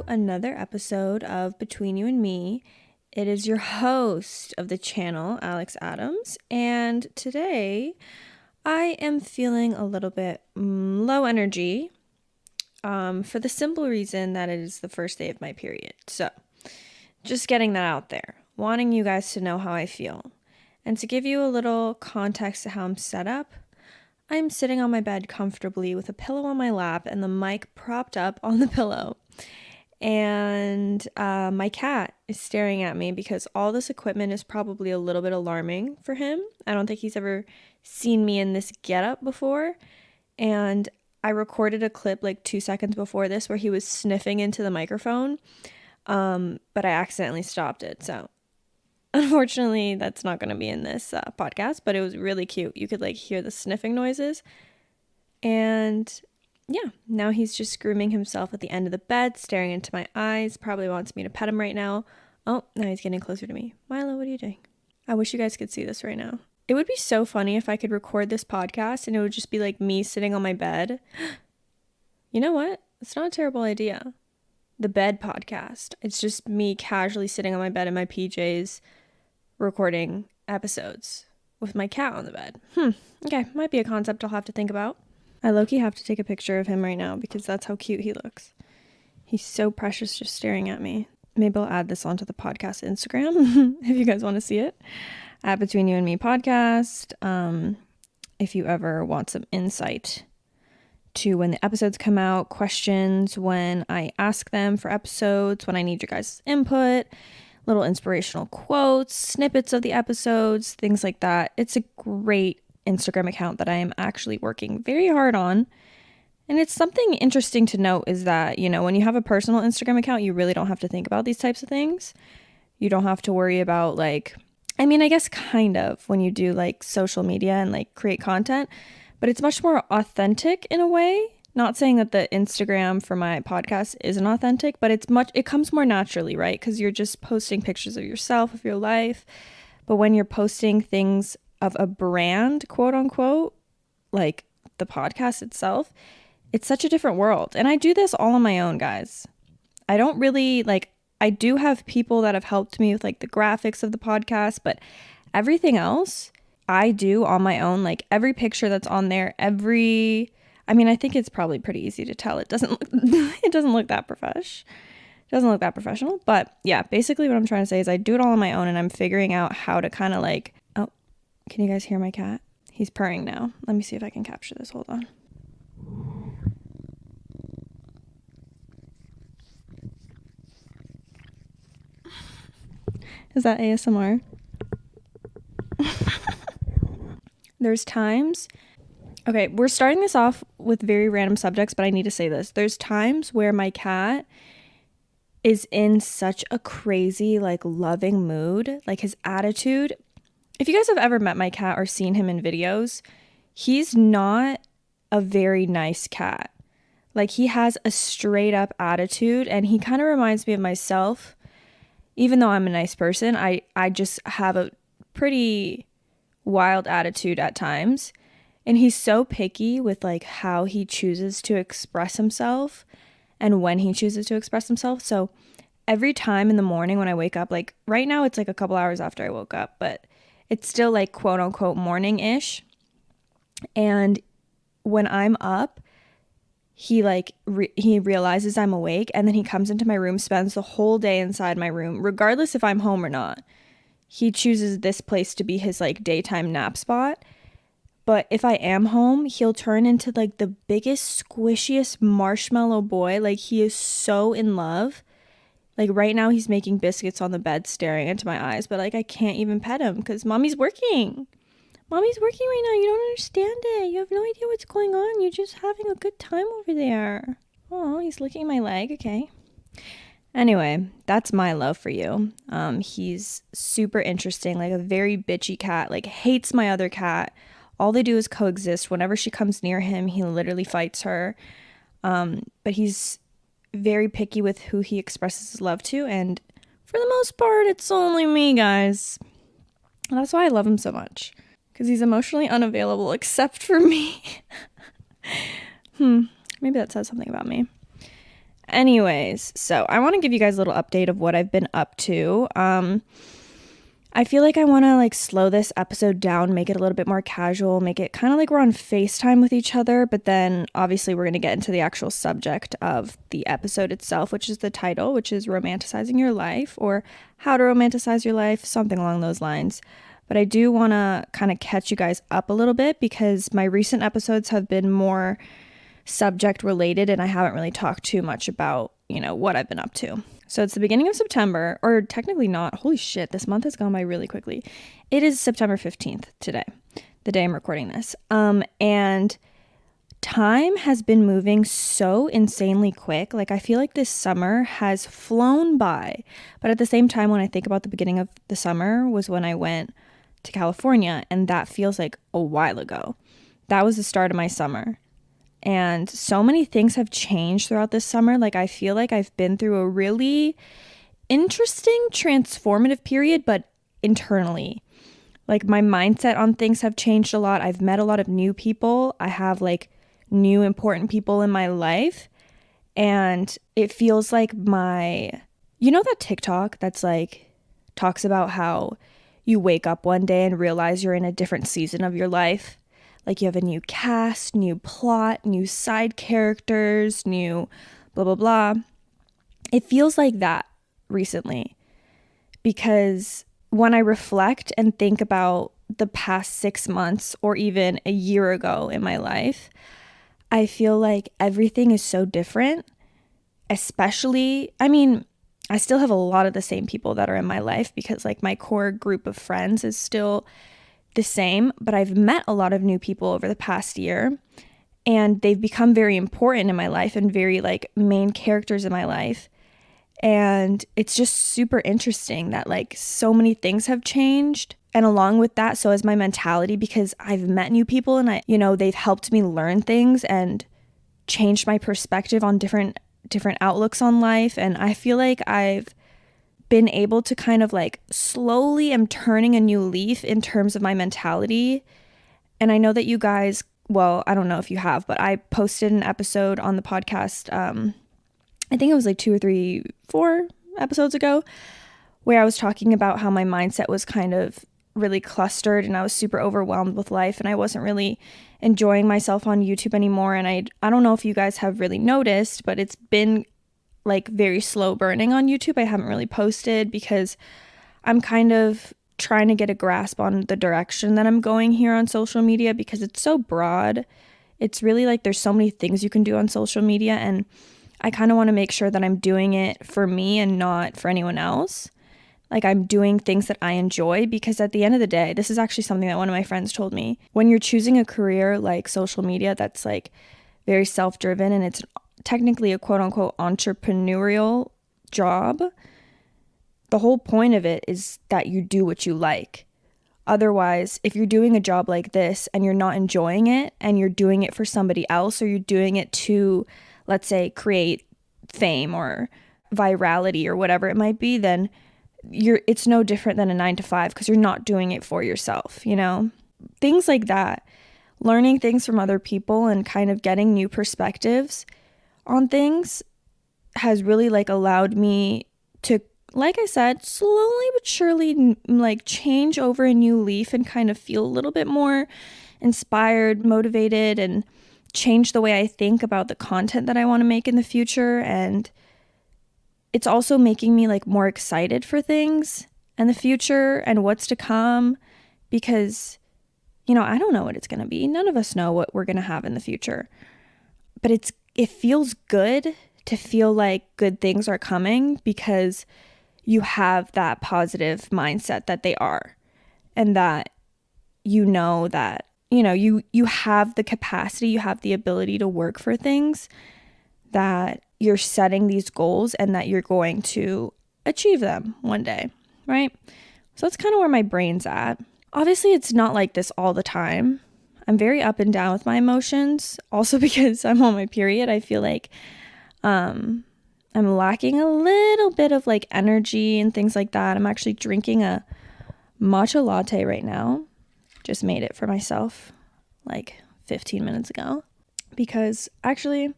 to another episode of Between You and Me. It is your host of the channel, Alex Adams, and today I am feeling a little bit low energy for the simple reason that it is the first day of my period. So, just getting that out there, wanting you guys to know how I feel. And to give you a little context to how I'm set up, I'm sitting on my bed comfortably with a pillow on my lap and the mic propped up on the pillow. And my cat is staring at me because all this equipment is probably a little bit alarming for him. I don't think he's ever seen me in this getup before. And I recorded a clip like 2 seconds before this where he was sniffing into the microphone, but I accidentally stopped it. So unfortunately, that's not going to be in this podcast, but it was really cute. You could like hear the sniffing noises. And yeah, now he's just grooming himself at the end of the bed, staring into my eyes, probably wants me to pet him right now. Oh, now he's getting closer to me. Milo, what are you doing? I wish you guys could see this right now. It would be so funny if I could record this podcast and it would just be like me sitting on my bed. You know what? It's not a terrible idea. The bed podcast. It's just me casually sitting on my bed in my PJs recording episodes with my cat on the bed. Okay, might be a concept I'll have to think about. I low-key have to take a picture of him right now because that's how cute he looks. He's so precious just staring at me. Maybe I'll add this onto the podcast Instagram if you guys want to see it. At Between You and Me podcast. If you ever want some insight to when the episodes come out, questions when I ask them for episodes, when I need your guys' input, little inspirational quotes, snippets of the episodes, things like that. It's a great Instagram account that I am actually working very hard on. And it's something interesting to note is that, you know, when you have a personal Instagram account, you really don't have to think about these types of things. You don't have to worry about like, I mean, I guess kind of when you do like social media and like create content, but it's much more authentic in a way. Not saying that the Instagram for my podcast isn't authentic, but it comes more naturally, right? Because you're just posting pictures of yourself, of your life. But when you're posting things of a brand, quote unquote, like the podcast itself, it's such a different world. And I do this all on my own, guys. I don't really I do have people that have helped me with like the graphics of the podcast, but everything else I do on my own. Like every picture that's on there, I think it's probably pretty easy to tell. It doesn't look that professional. But yeah, basically what I'm trying to say is I do it all on my own and I'm figuring out how to kind of like, oh, can you guys hear my cat? He's purring now. Let me see if I can capture this. Hold on. Is that ASMR? There's times... Okay, we're starting this off with very random subjects, but I need to say this. There's times where my cat is in such a crazy, like, loving mood. Like, his attitude... If you guys have ever met my cat or seen him in videos, he's not a very nice cat. Like, he has a straight-up attitude, and he kind of reminds me of myself. Even though I'm a nice person, I just have a pretty wild attitude at times. And he's so picky with like how he chooses to express himself and when he chooses to express himself. So every time in the morning when I wake up, like right now it's like a couple hours after I woke up, but it's still like quote unquote morning-ish. And when I'm up, he he realizes I'm awake and then he comes into my room, spends the whole day inside my room, regardless if I'm home or not. He chooses this place to be his like daytime nap spot. But if I am home, he'll turn into like the biggest, squishiest marshmallow boy. Like he is so in love. Like right now he's making biscuits on the bed staring into my eyes. But like I can't even pet him because mommy's working. Mommy's working right now. You don't understand it. You have no idea what's going on. You're just having a good time over there. Oh, he's licking my leg. Okay. Anyway, that's my love for you. He's super interesting. Like a very bitchy cat. Like hates my other cat. All they do is coexist. Whenever she comes near him, he literally fights her. But he's very picky with who he expresses his love to. And for the most part, it's only me, guys. And that's why I love him so much. Because he's emotionally unavailable except for me. Maybe that says something about me. Anyways, so I want to give you guys a little update of what I've been up to. I feel like I want to like slow this episode down, make it a little bit more casual, make it kind of like we're on FaceTime with each other, but then obviously we're going to get into the actual subject of the episode itself, which is the title, which is romanticizing your life, or how to romanticize your life, something along those lines. But I do want to kind of catch you guys up a little bit because my recent episodes have been more subject related and I haven't really talked too much about, what I've been up to. So it's the beginning of September, or technically not. Holy shit, this month has gone by really quickly. It is September 15th today, the day I'm recording this. And time has been moving so insanely quick. Like I feel like this summer has flown by. But at the same time, when I think about the beginning of the summer was when I went to California, and that feels like a while ago. That was the start of my summer. And so many things have changed throughout this summer. Like I feel like I've been through a really interesting, transformative period, but internally. Like my mindset on things have changed a lot. I've met a lot of new people. I have like new important people in my life. And it feels like that TikTok that's like talks about how you wake up one day and realize you're in a different season of your life. Like you have a new cast, new plot, new side characters, new blah, blah, blah. It feels like that recently because when I reflect and think about the past 6 months or even a year ago in my life, I feel like everything is so different, especially, I still have a lot of the same people that are in my life because like my core group of friends is still the same, but I've met a lot of new people over the past year and they've become very important in my life and very like main characters in my life. And it's just super interesting that like so many things have changed. And along with that, so has my mentality because I've met new people and they've helped me learn things and changed my perspective on different outlooks on life. And I feel like I've been able to kind of like slowly am turning a new leaf in terms of my mentality. And I know that you guys, well, I don't know if you have, but I posted an episode on the podcast, I think it was like 2 or 3, 4 episodes ago, where I was talking about how my mindset was kind of really clustered and I was super overwhelmed with life and I wasn't really enjoying myself on YouTube anymore. And I don't know if you guys have really noticed, but it's been like very slow burning on YouTube. I haven't really posted because I'm kind of trying to get a grasp on the direction that I'm going here on social media because it's so broad. It's really like there's so many things you can do on social media and I kind of want to make sure that I'm doing it for me and not for anyone else. Like I'm doing things that I enjoy because at the end of the day, this is actually something that one of my friends told me. When you're choosing a career like social media that's like very self-driven and it's technically a quote-unquote entrepreneurial job, the whole point of it is that you do what you like. Otherwise, if you're doing a job like this and you're not enjoying it and you're doing it for somebody else or you're doing it to, let's say, create fame or virality or whatever it might be, then it's no different than a 9-to-5 because you're not doing it for yourself, Things like that. Learning things from other people and kind of getting new perspectives on things has really like allowed me to, like I said, slowly but surely like change over a new leaf and kind of feel a little bit more inspired, motivated, and change the way I think about the content that I want to make in the future. And it's also making me like more excited for things and the future and what's to come because, I don't know what it's going to be. None of us know what we're going to have in the future, but it feels good to feel like good things are coming because you have that positive mindset that they are and that that you have the capacity, you have the ability to work for things, that you're setting these goals and that you're going to achieve them one day, right? So that's kind of where my brain's at. Obviously, it's not like this all the time. I'm very up and down with my emotions. Also because I'm on my period, I feel like I'm lacking a little bit of like energy and things like that. I'm actually drinking a matcha latte right now. Just made it for myself like 15 minutes ago because actually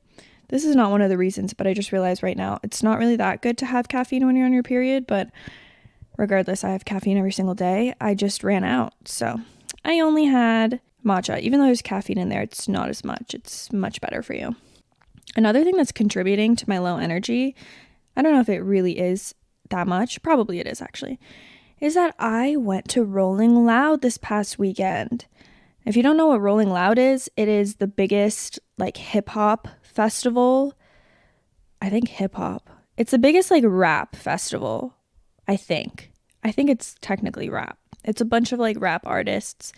This is not one of the reasons, but I just realized right now it's not really that good to have caffeine when you're on your period, but regardless, I have caffeine every single day. I just ran out, so I only had matcha. Even though there's caffeine in there, it's not as much. It's much better for you. Another thing that's contributing to my low energy, I don't know if it really is that much, probably it is actually, is that I went to Rolling Loud this past weekend. If you don't know what Rolling Loud is, it is the biggest like hip hop festival. I think hip hop. It's the biggest like rap festival, I think. I think it's technically rap. It's a bunch of like rap artists,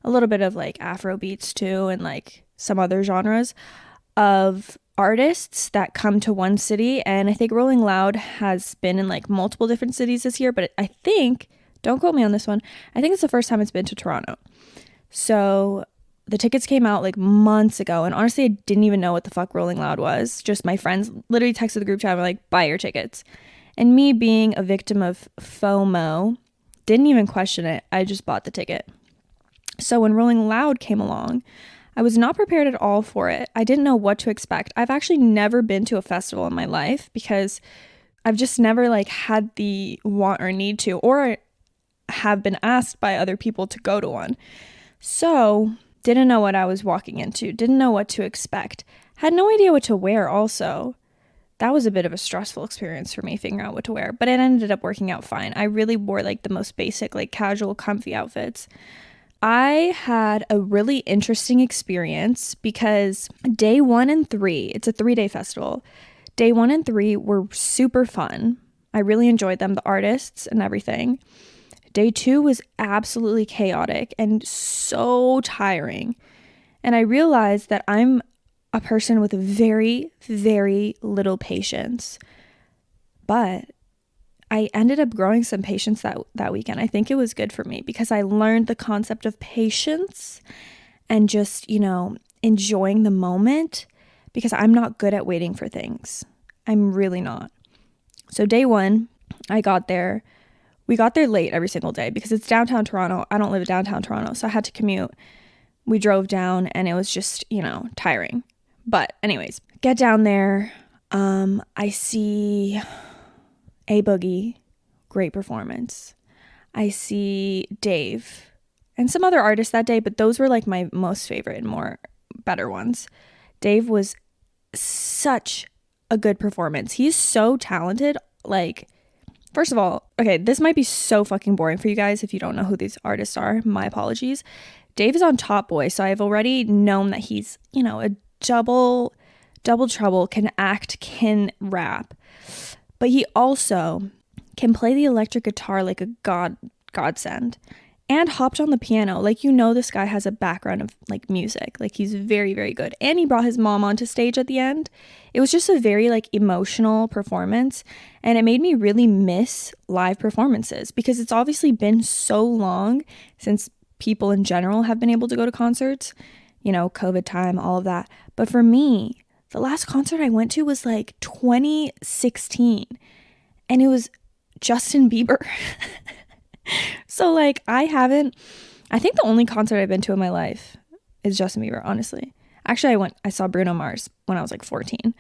a little bit of like Afro beats too, and like some other genres of artists that come to one city. And I think Rolling Loud has been in like multiple different cities this year, but I think, don't quote me on this one, I think it's the first time it's been to Toronto. So the tickets came out like months ago, and honestly I didn't even know what the fuck Rolling Loud was. Just my friends literally texted the group chat and were like, buy your tickets. And me being a victim of FOMO, didn't even question it. I just bought the ticket. So when Rolling Loud came along, I was not prepared at all for it. I didn't know what to expect. I've actually never been to a festival in my life because I've just never like had the want or need to, or have been asked by other people to go to one. So didn't know what I was walking into, didn't know what to expect, had no idea what to wear also. That was a bit of a stressful experience for me, figuring out what to wear, but it ended up working out fine. I really wore like the most basic, like casual, comfy outfits. I had a really interesting experience because day 1 and 3, it's a 3-day festival. Day 1 and 3 were super fun. I really enjoyed them, the artists and everything. Day 2 was absolutely chaotic and so tiring. And I realized that I'm a person with very, very little patience. But I ended up growing some patience that weekend. I think it was good for me because I learned the concept of patience and just, enjoying the moment, because I'm not good at waiting for things. I'm really not. So day 1, I got there. We got there late every single day because it's downtown Toronto. I don't live in downtown Toronto, so I had to commute. We drove down and it was just, tiring. But anyways, get down there. I see A Boogie, great performance. I see Dave and some other artists that day, but those were like my most favorite and more better ones. Dave was such a good performance. He's so talented. Like, first of all, okay, this might be so fucking boring for you guys if you don't know who these artists are. My apologies. Dave is on Top Boy, so I've already known that he's, a double trouble, can act, can rap. But he also can play the electric guitar like a godsend, and hopped on the piano. Like, this guy has a background of like music. Like, he's very, very good. And he brought his mom onto stage at the end. It was just a very like emotional performance, and it made me really miss live performances because it's obviously been so long since people in general have been able to go to concerts, COVID time, all of that. But for me, the last concert I went to was like 2016, and it was Justin Bieber. So like I think the only concert I've been to in my life is Justin Bieber, honestly. Actually, I saw Bruno Mars when I was like 14.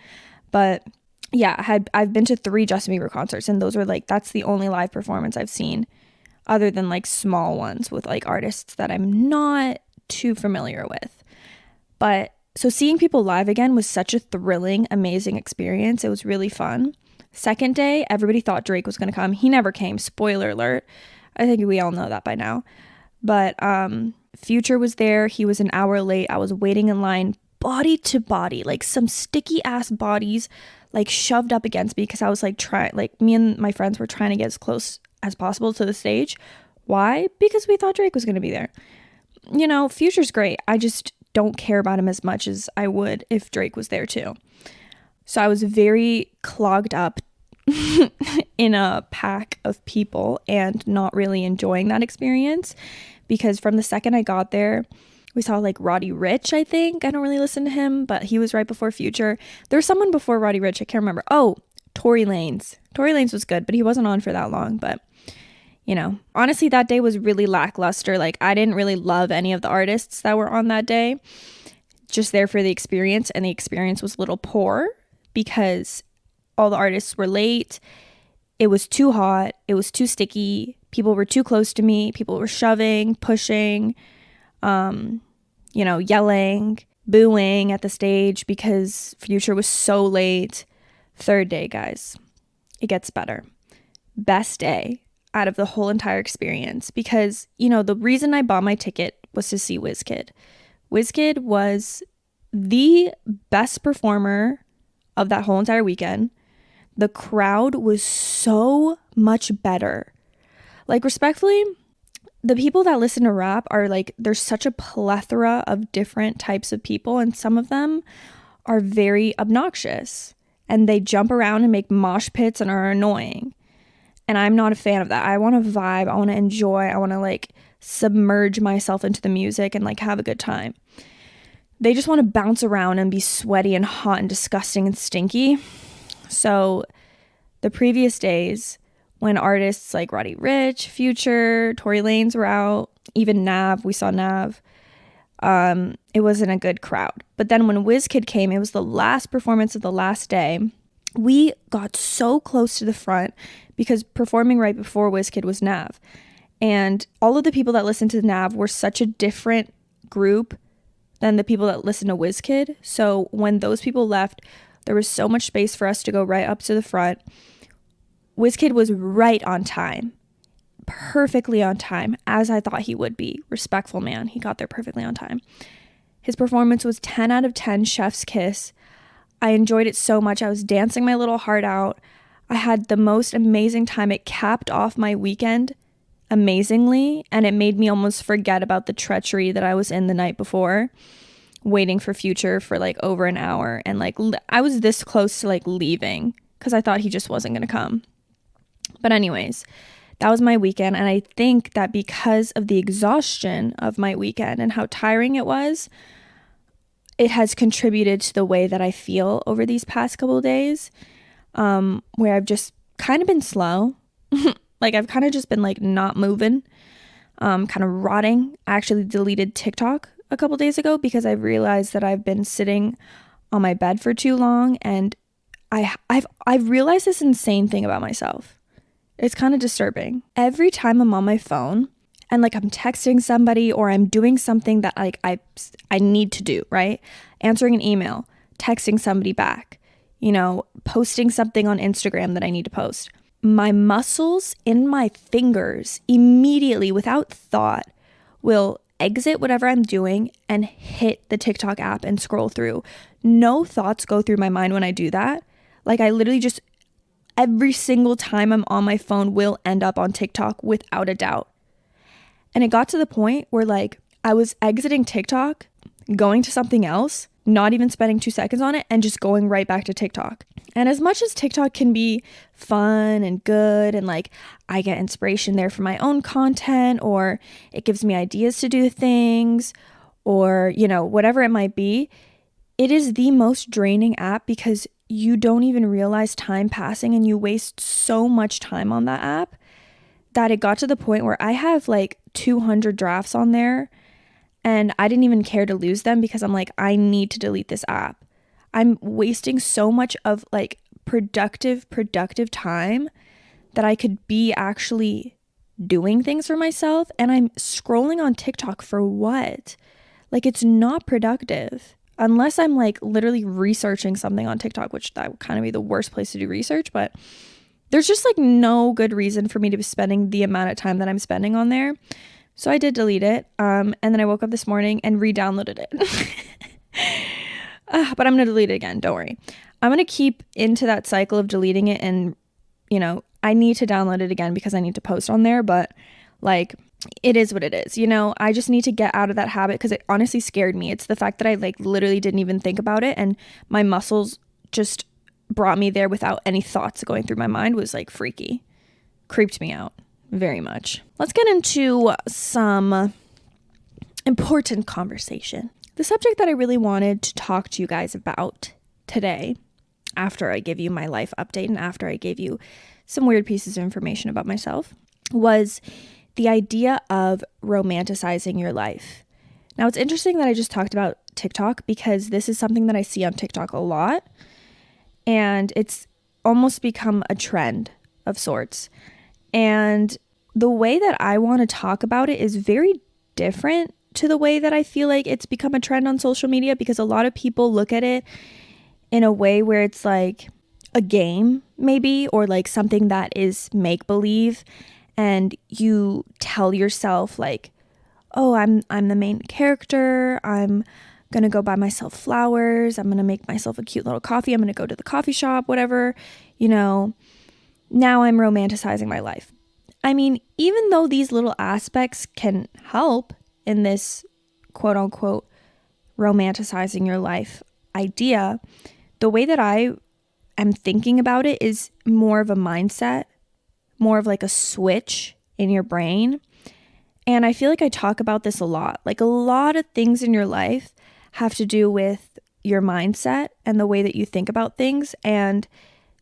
But yeah, I've been to 3 Justin Bieber concerts, and those were like, that's the only live performance I've seen other than like small ones with like artists that I'm not too familiar with. But so seeing people live again was such a thrilling, amazing experience. It was really fun. Second day, everybody thought Drake was going to come. He never came. Spoiler alert. I think we all know that by now. But Future was there. He was an hour late. I was waiting in line, body to body, like some sticky ass bodies like shoved up against me because I was like me and my friends were trying to get as close as possible to the stage. Why? Because we thought Drake was going to be there. Future's great. I just don't care about him as much as I would if Drake was there too. So I was very clogged up in a pack of people and not really enjoying that experience, because from the second I got there, we saw like Roddy Ricch, I think. I don't really listen to him, but he was right before Future. There was someone before Roddy Ricch. I can't remember. Oh, Tory Lanez. Tory Lanez was good, but he wasn't on for that long. But, honestly, that day was really lackluster. Like, I didn't really love any of the artists that were on that day. just there for the experience, and the experience was a little poor because all the artists were late. It was too hot. It was too sticky. People were too close to me. People were shoving, pushing, yelling, booing at the stage because Future was so late. Third day, guys, it gets better. Best day out of the whole entire experience because, the reason I bought my ticket was to see WizKid. WizKid was the best performer of that whole entire weekend. The crowd was so much better. Like, respectfully, the people that listen to rap are like, there's such a plethora of different types of people, and some of them are very obnoxious and they jump around and make mosh pits and are annoying. And I'm not a fan of that. I want to vibe. I want to enjoy. I want to like submerge myself into the music and like have a good time. They just want to bounce around and be sweaty and hot and disgusting and stinky. So the previous days, when artists like Roddy Ricch, Future, Tory Lanez were out, even Nav, we saw Nav, it wasn't a good crowd. But then when WizKid came, it was the last performance of the last day. We got so close to the front because performing right before WizKid was Nav. And all of the people that listened to Nav were such a different group than the people that listened to WizKid. So when those people left, there was so much space for us to go right up to the front. WizKid was right on time, perfectly on time, as I thought he would be. Respectful man. He got there perfectly on time. His performance was 10 out of 10, chef's kiss. I enjoyed it so much. I was dancing my little heart out. I had the most amazing time. It capped off my weekend amazingly, and it made me almost forget about the treachery that I was in the night before, waiting for Future for like over an hour. And like I was this close to like leaving because I thought he just wasn't going to come. But anyways, that was my weekend. And I think that because of the exhaustion of my weekend and how tiring it was, it has contributed to the way that I feel over these past couple of days, where I've just kind of been slow. Like I've kind of just been like not moving, kind of rotting. I actually deleted TikTok a couple days ago because I realized that I've been sitting on my bed for too long, and I've realized this insane thing about myself. It's kind of disturbing. Every time I'm on my phone and like I'm texting somebody or I'm doing something that like I need to do, right? Answering an email, texting somebody back, posting something on Instagram that I need to post. My muscles in my fingers immediately, without thought, will exit whatever I'm doing and hit the TikTok app and scroll through. No thoughts go through my mind when I do that. Like I literally just, every single time I'm on my phone will end up on TikTok without a doubt. And it got to the point where like I was exiting TikTok, going to something else, not even spending 2 seconds on it, and just going right back to TikTok. And as much as TikTok can be fun and good, and like I get inspiration there for my own content, or it gives me ideas to do things, or, whatever it might be, it is the most draining app because you don't even realize time passing and you waste so much time on that app that it got to the point where I have like 200 drafts on there. And I didn't even care to lose them because I'm like, I need to delete this app. I'm wasting so much of like productive time that I could be actually doing things for myself. And I'm scrolling on TikTok for what? Like, it's not productive unless I'm like literally researching something on TikTok, which that would kind of be the worst place to do research. But there's just like no good reason for me to be spending the amount of time that I'm spending on there. So I did delete it, and then I woke up this morning and re-downloaded it. But I'm going to delete it again, don't worry. I'm going to keep into that cycle of deleting it, and, I need to download it again because I need to post on there, but, like, it is what it is, I just need to get out of that habit because it honestly scared me. It's the fact that I, like, literally didn't even think about it, and my muscles just brought me there without any thoughts going through my mind was, like, freaky. Creeped me out. Very much. Let's get into some important conversation. The subject that I really wanted to talk to you guys about today, after I give you my life update and after I gave you some weird pieces of information about myself, was the idea of romanticizing your life. Now, it's interesting that I just talked about TikTok because this is something that I see on TikTok a lot, and it's almost become a trend of sorts. And the way that I want to talk about it is very different to the way that I feel like it's become a trend on social media, because a lot of people look at it in a way where it's like a game maybe, or like something that is make-believe, and you tell yourself like, oh, I'm the main character, I'm gonna go buy myself flowers, I'm gonna make myself a cute little coffee, I'm gonna go to the coffee shop, whatever, now I'm romanticizing my life. I mean, even though these little aspects can help in this quote unquote romanticizing your life idea, the way that I am thinking about it is more of a mindset, more of like a switch in your brain. And I feel like I talk about this a lot. Like a lot of things in your life have to do with your mindset and the way that you think about things. And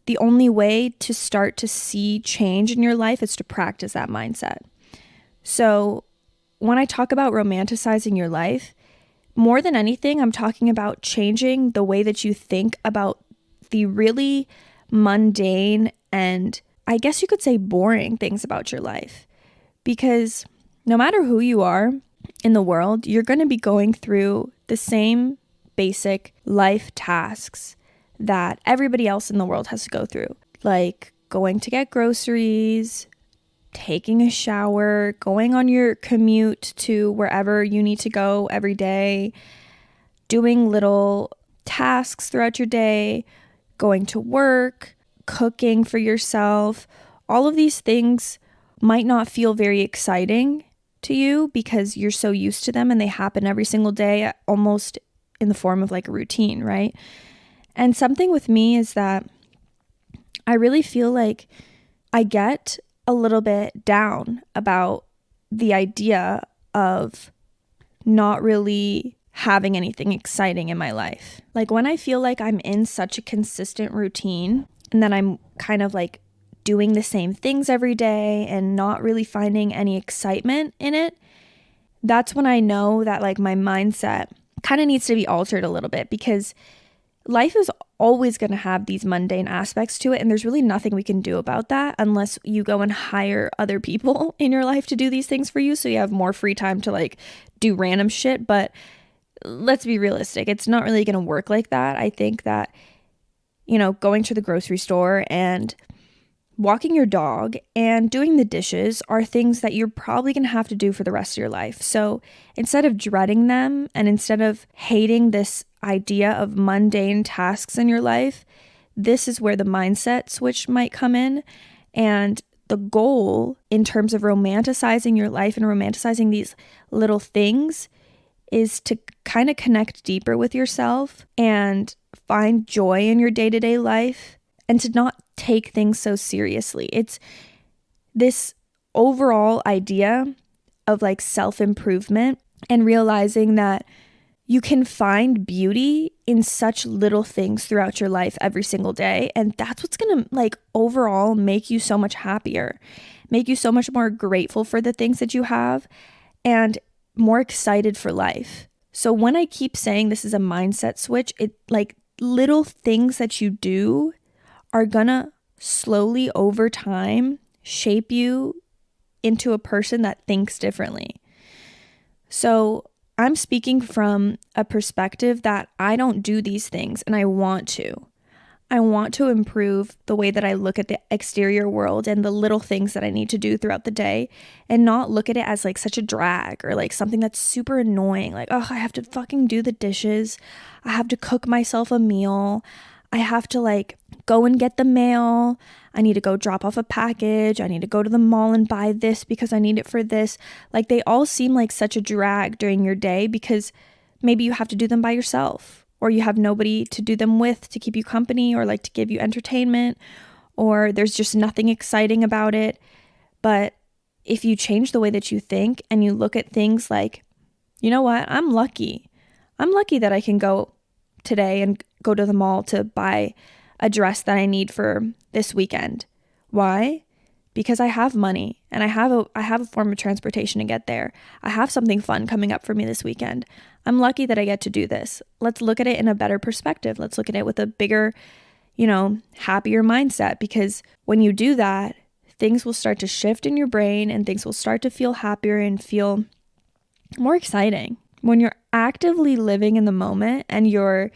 the only way to start to see change in your life is to practice that mindset. So when I talk about romanticizing your life, more than anything, I'm talking about changing the way that you think about the really mundane and I guess you could say boring things about your life. Because no matter who you are in the world, you're going to be going through the same basic life tasks that everybody else in the world has to go through, like going to get groceries, taking a shower, going on your commute to wherever you need to go every day, doing little tasks throughout your day, going to work, cooking for yourself. All of these things might not feel very exciting to you because you're so used to them and they happen every single day, almost in the form of like a routine, right? And something with me is that I really feel like I get a little bit down about the idea of not really having anything exciting in my life. Like when I feel like I'm in such a consistent routine and that I'm kind of like doing the same things every day and not really finding any excitement in it, that's when I know that like my mindset kind of needs to be altered a little bit, because life is always going to have these mundane aspects to it, and there's really nothing we can do about that unless you go and hire other people in your life to do these things for you, so you have more free time to like do random shit. But let's be realistic, it's not really going to work like that. I think that, going to the grocery store and walking your dog and doing the dishes are things that you're probably going to have to do for the rest of your life. So instead of dreading them and instead of hating this idea of mundane tasks in your life, this is where the mindset switch might come in. And the goal in terms of romanticizing your life and romanticizing these little things is to kind of connect deeper with yourself and find joy in your day-to-day life and to not take things so seriously. It's this overall idea of like self-improvement and realizing that you can find beauty in such little things throughout your life every single day. And that's what's going to like overall make you so much happier, make you so much more grateful for the things that you have and more excited for life. So when I keep saying this is a mindset switch, it like little things that you do are gonna slowly over time shape you into a person that thinks differently. So I'm speaking from a perspective that I don't do these things and I want to. I want to improve the way that I look at the exterior world and the little things that I need to do throughout the day and not look at it as like such a drag or like something that's super annoying. Like, oh, I have to fucking do the dishes. I have to cook myself a meal. I have to like go and get the mail. I need to go drop off a package. I need to go to the mall and buy this because I need it for this. Like they all seem like such a drag during your day because maybe you have to do them by yourself, or you have nobody to do them with to keep you company or like to give you entertainment, or there's just nothing exciting about it. But if you change the way that you think and you look at things like, you know what, I'm lucky. I'm lucky that I can go today and go to the mall to buy a dress that I need for this weekend. Why? because I have money and I have a form of transportation to get there. I have something fun coming up for me this weekend. I'm lucky that I get to do this. Let's look at it in a better perspective. Let's look at it with a bigger, happier mindset, because when you do that, things will start to shift in your brain and things will start to feel happier and feel more exciting. When you're actively living in the moment and you're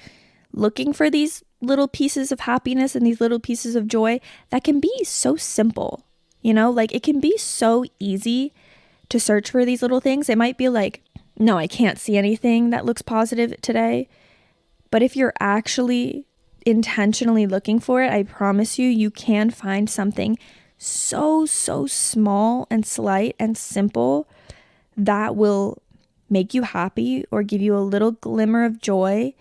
looking for these little pieces of happiness and these little pieces of joy that can be so simple, it can be so easy to search for these little things. It might be like, no, I can't see anything that looks positive today. But if you're actually intentionally looking for it, I promise you can find something so small and slight and simple that will make you happy or give you a little glimmer of joy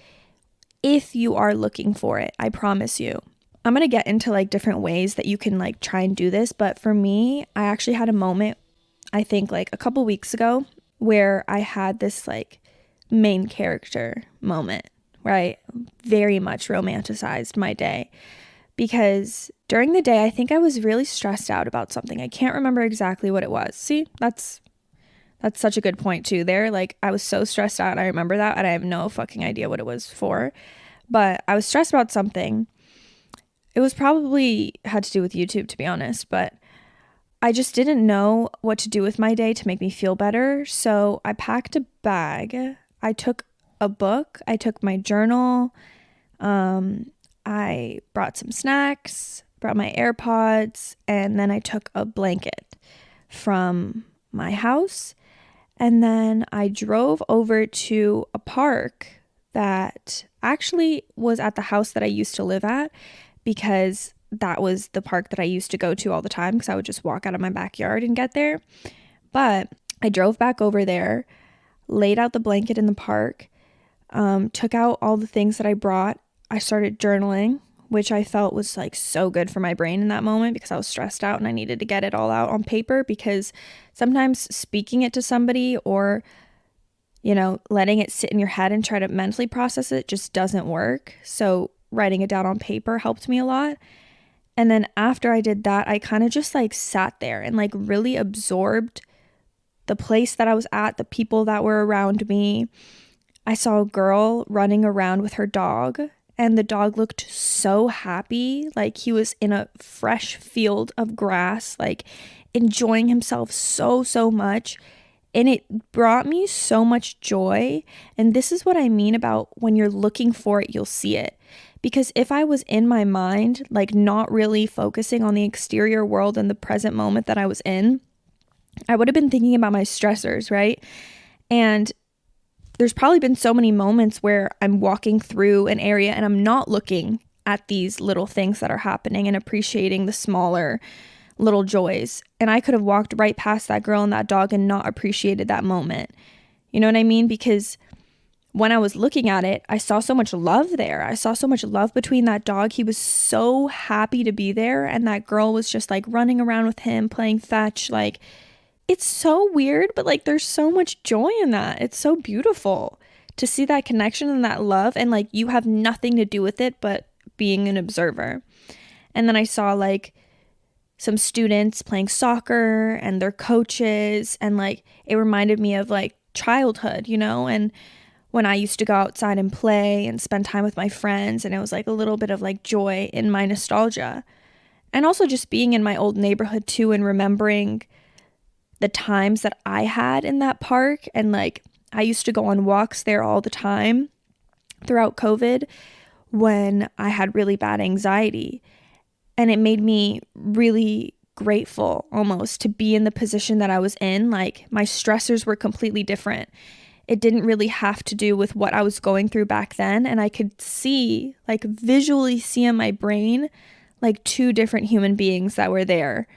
if you are looking for it. I promise you. I'm going to get into different ways that you can try and do this. But for me, I actually had a moment, I think a couple weeks ago, where I had this main character moment where I very much romanticized my day. Because during the day, I think I was really stressed out about something. I can't remember exactly what it was. See, that's such a good point too there. I was so stressed out. I remember that and I have no fucking idea what it was for. But I was stressed about something. It was probably had to do with YouTube, to be honest. But I just didn't know what to do with my day to make me feel better. So I packed a bag. I took a book. I took my journal. I brought some snacks, brought my AirPods, and then I took a blanket from my house. And then I drove over to a park that actually was at the house that I used to live at, because that was the park that I used to go to all the time because I would just walk out of my backyard and get there. But I drove back over there, laid out the blanket in the park, took out all the things that I brought. I started journaling, which I felt was so good for my brain in that moment because I was stressed out and I needed to get it all out on paper, because sometimes speaking it to somebody or, letting it sit in your head and try to mentally process it just doesn't work. So writing it down on paper helped me a lot. And then after I did that, I kind of just sat there and really absorbed the place that I was at, the people that were around me. I saw a girl running around with her dog, and the dog looked so happy, he was in a fresh field of grass, enjoying himself so much. And it brought me so much joy. And this is what I mean about when you're looking for it, you'll see it. Because if I was in my mind, not really focusing on the exterior world and the present moment that I was in, I would have been thinking about my stressors, right? And there's probably been so many moments where I'm walking through an area and I'm not looking at these little things that are happening and appreciating the smaller little joys. And I could have walked right past that girl and that dog and not appreciated that moment. You know what I mean? Because when I was looking at it, I saw so much love there. I saw so much love between that dog. He was so happy to be there. And that girl was just running around with him, playing fetch. It's so weird, but there's so much joy in that. It's so beautiful to see that connection and that love. And you have nothing to do with it but being an observer. And then I saw some students playing soccer and their coaches. And it reminded me of childhood, and when I used to go outside and play and spend time with my friends, and it was a little bit of joy in my nostalgia. And also just being in my old neighborhood too, and remembering the times that I had in that park. And I used to go on walks there all the time throughout COVID when I had really bad anxiety. And it made me really grateful almost to be in the position that I was in. My stressors were completely different. It didn't really have to do with what I was going through back then. And I could see, visually see in my brain, two different human beings that were there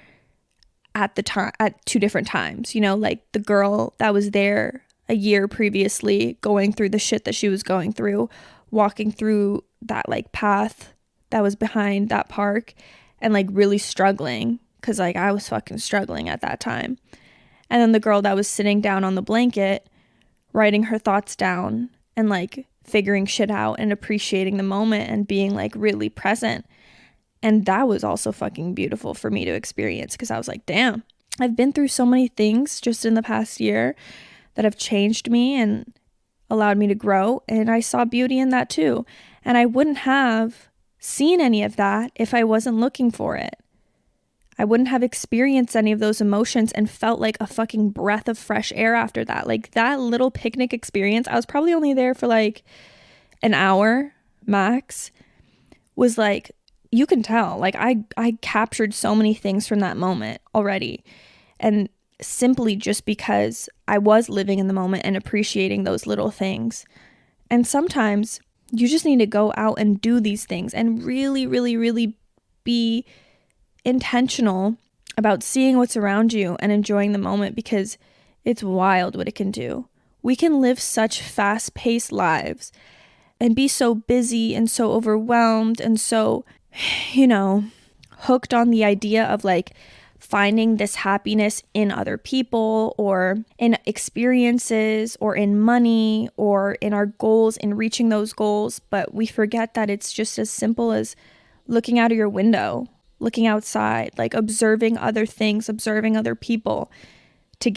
at the time, at two different times, the girl that was there a year previously going through the shit that she was going through, walking through that path that was behind that park and really struggling, because I was fucking struggling at that time. And then the girl that was sitting down on the blanket, writing her thoughts down and figuring shit out and appreciating the moment and being really present. And that was also fucking beautiful for me to experience, because I was like, damn, I've been through so many things just in the past year that have changed me and allowed me to grow. And I saw beauty in that too. And I wouldn't have seen any of that if I wasn't looking for it. I wouldn't have experienced any of those emotions and felt like a fucking breath of fresh air after that. Like that little picnic experience, I was probably only there for like an hour max, was like, you can tell, like I captured so many things from that moment already. And simply just because I was living in the moment and appreciating those little things. And sometimes you just need to go out and do these things and really, really, really be intentional about seeing what's around you and enjoying the moment, because it's wild what it can do. We can live such fast-paced lives and be so busy and so overwhelmed and so, hooked on the idea of like finding this happiness in other people or in experiences or in money or in our goals, in reaching those goals. But we forget that it's just as simple as looking out of your window, looking outside, like observing other things, observing other people to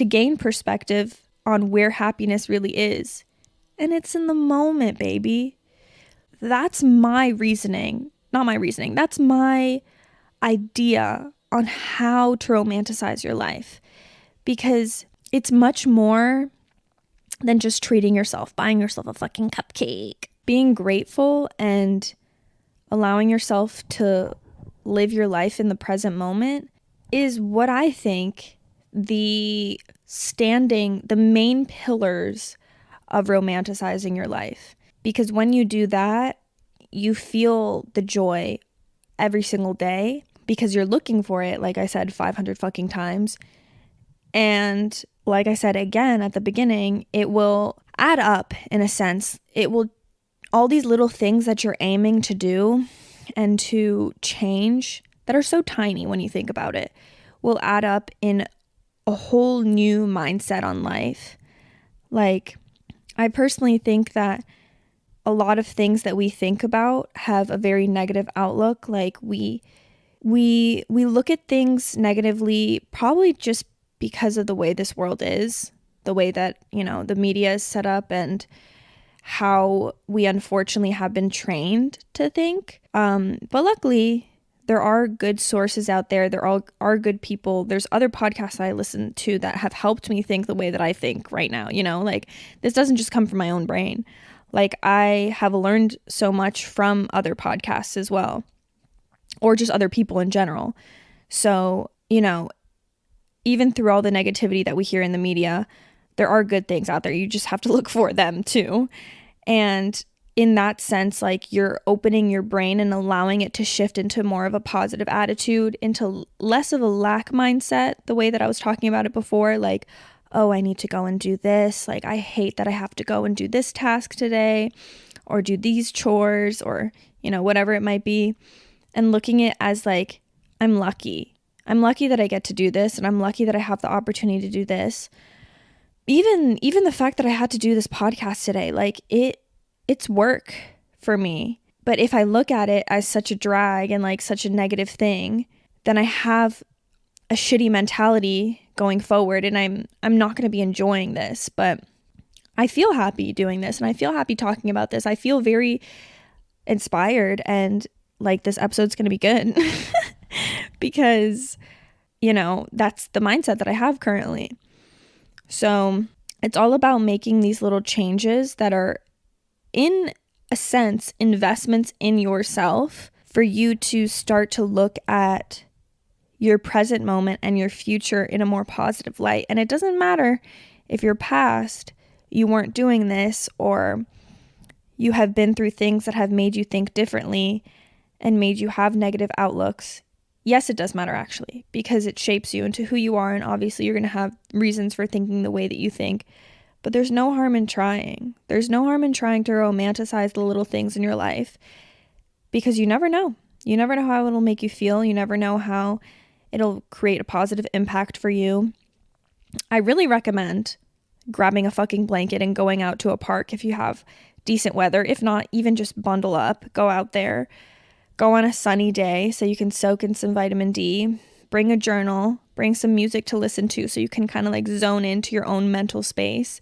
gain perspective on where happiness really is. And it's in the moment, baby. That's my reasoning. Not my reasoning. That's my idea on how to romanticize your life, because it's much more than just treating yourself, buying yourself a fucking cupcake. Being grateful and allowing yourself to live your life in the present moment is what I think the main pillars of romanticizing your life. Because when you do that, you feel the joy every single day, because you're looking for it, like I said 500 fucking times. And like I said again at the beginning, it will add up in a sense. All these little things that you're aiming to do and to change that are so tiny when you think about it will add up in a whole new mindset on life. Like, I personally think that a lot of things that we think about have a very negative outlook. Like we look at things negatively, probably just because of the way this world is, the way that, the media is set up and how we unfortunately have been trained to think. But luckily, there are good sources out there. There are good people. There's other podcasts I listen to that have helped me think the way that I think right now. Like this doesn't just come from my own brain. Like I have learned so much from other podcasts as well, or just other people in general. So, even through all the negativity that we hear in the media, there are good things out there. You just have to look for them too. And in that sense, like you're opening your brain and allowing it to shift into more of a positive attitude, into less of a lack mindset, the way that I was talking about it before. Like, oh, I need to go and do this. Like, I hate that I have to go and do this task today or do these chores or, whatever it might be. And looking at it as like, I'm lucky. I'm lucky that I get to do this, and I'm lucky that I have the opportunity to do this. Even the fact that I had to do this podcast today, like it's work for me. But if I look at it as such a drag and like such a negative thing, then I have a shitty mentality going forward, and I'm not going to be enjoying this. But I feel happy doing this, and I feel happy talking about this. I feel very inspired, and like this episode's going to be good because, that's the mindset that I have currently. So it's all about making these little changes that are, in a sense, investments in yourself for you to start to look at your present moment and your future in a more positive light. And it doesn't matter if your past, you weren't doing this, or you have been through things that have made you think differently and made you have negative outlooks. Yes, it does matter actually, because it shapes you into who you are. And obviously you're going to have reasons for thinking the way that you think, but there's no harm in trying. There's no harm in trying to romanticize the little things in your life, because you never know. You never know how it'll make you feel. You never know how it'll create a positive impact for you. I really recommend grabbing a fucking blanket and going out to a park if you have decent weather. If not, even just bundle up, go out there, Go on a sunny day so you can soak in some vitamin D. Bring a journal, bring some music to listen to so you can kind of like zone into your own mental space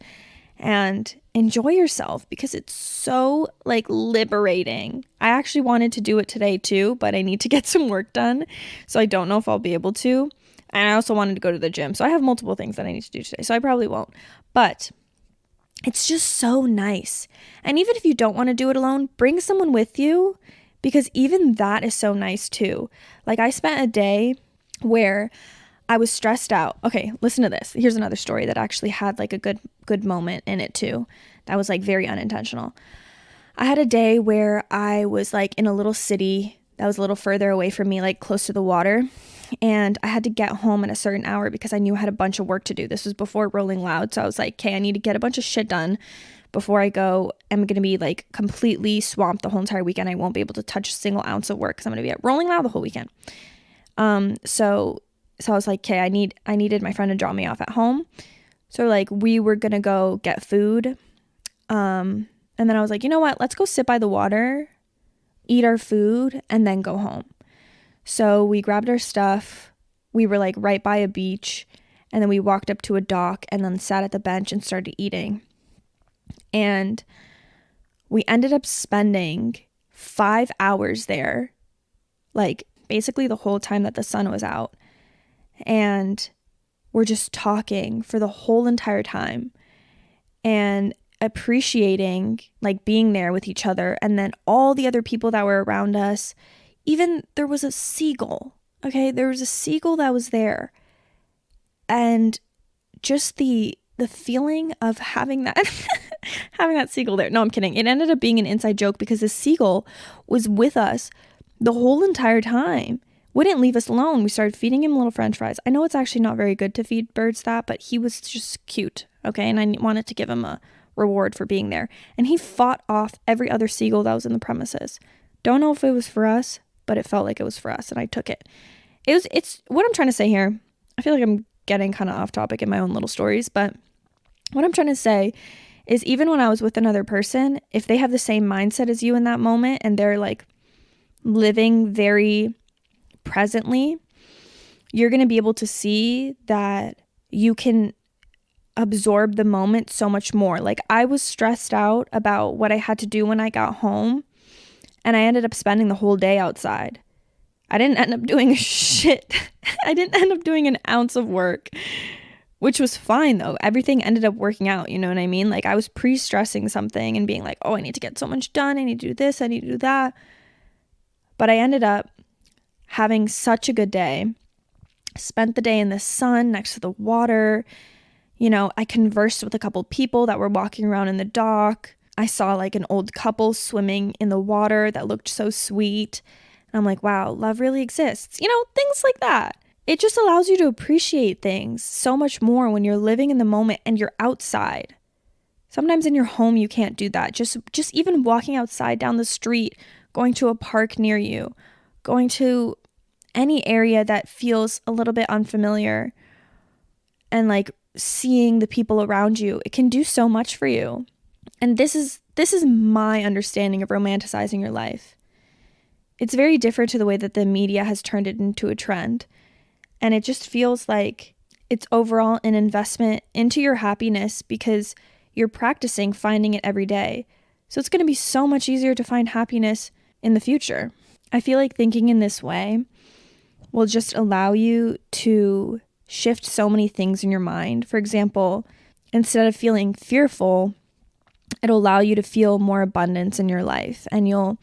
and enjoy yourself, because it's so like liberating. I actually wanted to do it today too, but I need to get some work done, so I don't know if I'll be able to. And I also wanted to go to the gym, so I have multiple things that I need to do today, so I probably won't. But it's just so nice. And even if you don't want to do it alone, bring someone with you, because even that is so nice too. Like, I spent a day where I was stressed out. Okay, listen to this. Here's another story that actually had like a good moment in it too. That was like very unintentional. I had a day where I was like in a little city that was a little further away from me, like close to the water. And I had to get home at a certain hour because I knew I had a bunch of work to do. This was before Rolling Loud. So I was like, okay, I need to get a bunch of shit done before I go. I'm going to be like completely swamped the whole entire weekend. I won't be able to touch a single ounce of work because I'm going to be at Rolling Loud the whole weekend. So I was like, okay, I needed my friend to drop me off at home. So like we were going to go get food. And then I was like, you know what? Let's go sit by the water, eat our food, and then go home. So we grabbed our stuff. We were like right by a beach, and then we walked up to a dock and then sat at the bench and started eating. And we ended up spending 5 hours there, like basically the whole time that the sun was out. And we're just talking for the whole entire time and appreciating like being there with each other, and then all the other people that were around us. Even there was a seagull. Okay, there was a seagull that was there, and just the feeling of having that having that seagull there. No, I'm kidding. It ended up being an inside joke because the seagull was with us the whole entire time. Wouldn't leave us alone. We started feeding him little French fries. I know it's actually not very good to feed birds that, but he was just cute. Okay, and I wanted to give him a reward for being there. And he fought off every other seagull that was in the premises. Don't know if it was for us, but it felt like it was for us, and I took it. It's what I'm trying to say here. I feel like I'm getting kind of off topic in my own little stories, but what I'm trying to say is, even when I was with another person, if they have the same mindset as you in that moment and they're like living very presently, you're going to be able to see that you can absorb the moment so much more. Like, I was stressed out about what I had to do when I got home, and I ended up spending the whole day outside. I didn't end up doing shit. I didn't end up doing an ounce of work, which was fine though. Everything ended up working out, you know what I mean? Like, I was pre-stressing something and being like, oh, I need to get so much done. I need to do this. I need to do that. But I ended up having such a good day. Spent the day in the sun next to the water. You know, I conversed with a couple people that were walking around in the dock. I saw like an old couple swimming in the water that looked so sweet. And I'm like, wow, love really exists. You know, things like that. It just allows you to appreciate things so much more when you're living in the moment and you're outside. Sometimes in your home, you can't do that. Just even walking outside down the street, going to a park near you, going to any area that feels a little bit unfamiliar, and like seeing the people around you, it can do so much for you. And this is my understanding of romanticizing your life. It's very different to the way that the media has turned it into a trend. And it just feels like it's overall an investment into your happiness because you're practicing finding it every day. So it's going to be so much easier to find happiness in the future. I feel like thinking in this way will just allow you to shift so many things in your mind. For example, instead of feeling fearful, it'll allow you to feel more abundance in your life, and you'll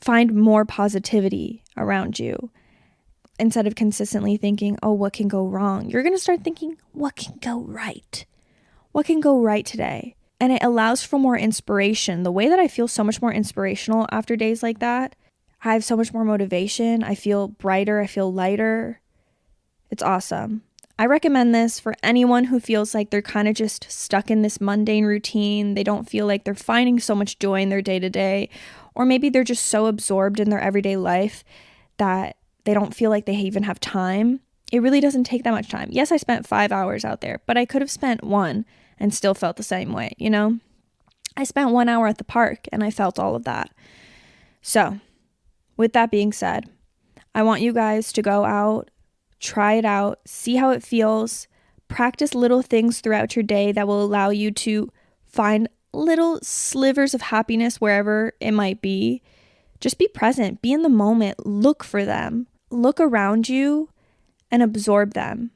find more positivity around you. Instead of consistently thinking, oh, what can go wrong? You're going to start thinking, what can go right? What can go right today? And it allows for more inspiration. The way that I feel so much more inspirational after days like that, I have so much more motivation. I feel brighter. I feel lighter. It's awesome. I recommend this for anyone who feels like they're kind of just stuck in this mundane routine. They don't feel like they're finding so much joy in their day-to-day, or maybe they're just so absorbed in their everyday life that they don't feel like they even have time. It really doesn't take that much time. Yes, I spent 5 hours out there, but I could have spent 1 and still felt the same way, you know? I spent 1 hour at the park and I felt all of that. So with that being said, I want you guys to go out, try it out, see how it feels, practice little things throughout your day that will allow you to find little slivers of happiness wherever it might be. Just be present, be in the moment, look for them, look around you and absorb them,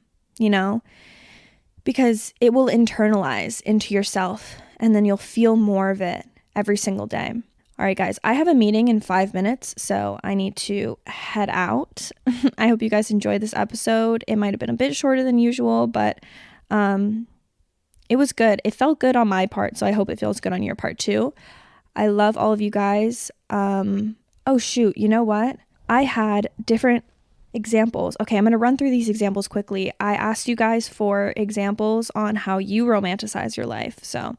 because it will internalize into yourself and then you'll feel more of it every single day. All right, guys, I have a meeting in 5 minutes, so I need to head out. I hope you guys enjoyed this episode. It might have been a bit shorter than usual, but it was good. It felt good on my part, so I hope it feels good on your part too. I love all of you guys. Oh shoot, you know what? I had different examples. Okay, I'm going to run through these examples quickly. I asked you guys for examples on how you romanticize your life. So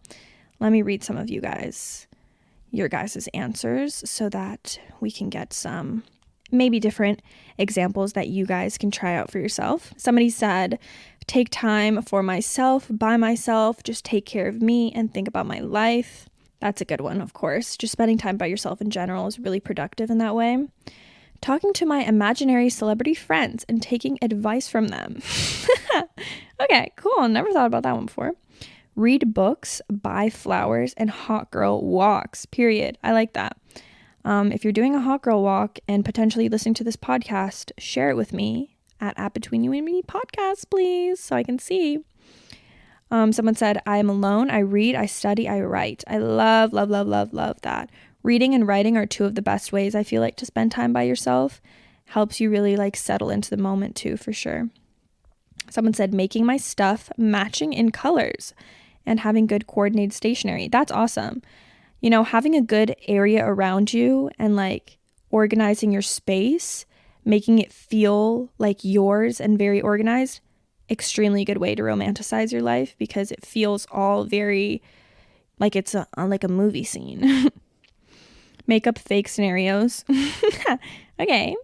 let me read some of your guys' answers so that we can get some maybe different examples that you guys can try out for yourself. Somebody said, take time for myself, by myself, just take care of me and think about my life. That's a good one, of course. Just spending time by yourself in general is really productive in that way. Talking to my imaginary celebrity friends and taking advice from them. Okay, cool. Never thought about that one before. Read books, buy flowers, and hot girl walks, period. I like that. If you're doing a hot girl walk and potentially listening to this podcast, share it with me at Between You and Me podcast, please, so I can see. Someone said, I am alone. I read, I study, I write. I love, love, love, love, love that. Reading and writing are two of the best ways I feel like to spend time by yourself. Helps you really like settle into the moment too, for sure. Someone said, making my stuff matching in colors and having good coordinated stationery. That's awesome. Having a good area around you and like organizing your space, making it feel like yours and very organized, extremely good way to romanticize your life because it feels all very like it's like a movie scene. Make up fake scenarios. Okay.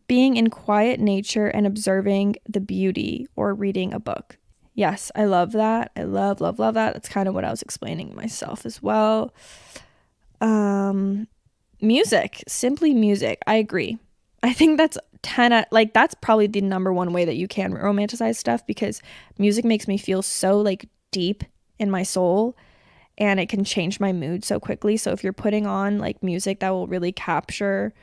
Being in quiet nature and observing the beauty or reading a book. Yes, I love that. I love, love, love that. That's kind of what I was explaining myself as well. Music, simply music. I agree. I think that's that's probably the number one way that you can romanticize stuff because music makes me feel so like deep in my soul and it can change my mood so quickly. So if you're putting on like music that will really capture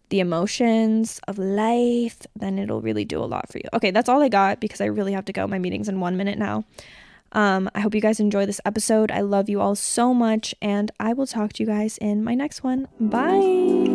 the emotions of life, then it'll really do a lot for you. Okay, that's all I got because I really have to go. My meeting's in 1 minute now. I hope you guys enjoy this episode. I love you all so much and I will talk to you guys in my next one. Bye.